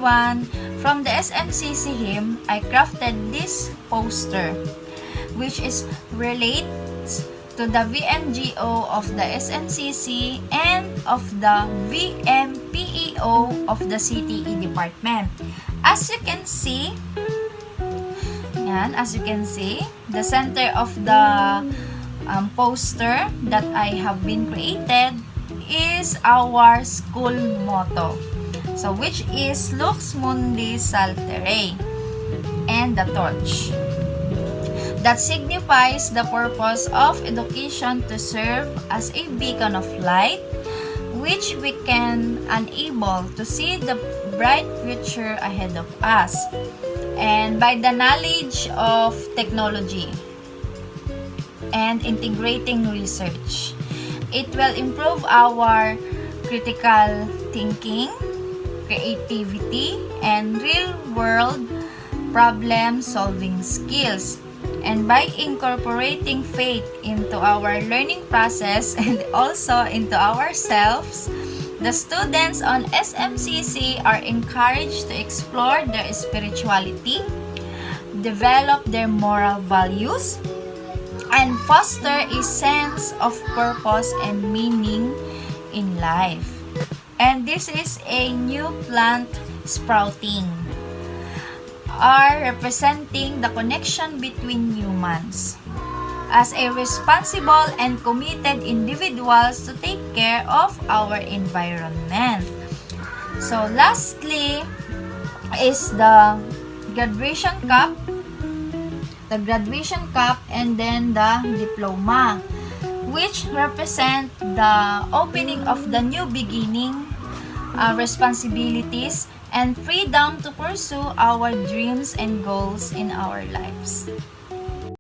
everyone! From the SMCC hymn, I crafted this poster, which is relates to the VMGO of the SMCC and of the VMPEO of the CTE department. As you can see, the center of the poster that I have been created is our school motto. So, which is Lux Mundi Saltere, and the torch. That signifies the purpose of education to serve as a beacon of light, which we can enable to see the bright future ahead of us. And by the knowledge of technology and integrating research, it will improve our critical thinking, creativity, and real-world problem-solving skills. And by incorporating faith into our learning process and also into ourselves, the students on SMCC are encouraged to explore their spirituality, develop their moral values, and foster a sense of purpose and meaning in life. And this is a new plant sprouting, are representing the connection between humans as a responsible and committed individuals to take care of our environment. So lastly is the graduation cup, and then the diploma, which represent the opening of the new beginning, responsibilities, and freedom to pursue our dreams and goals in our lives.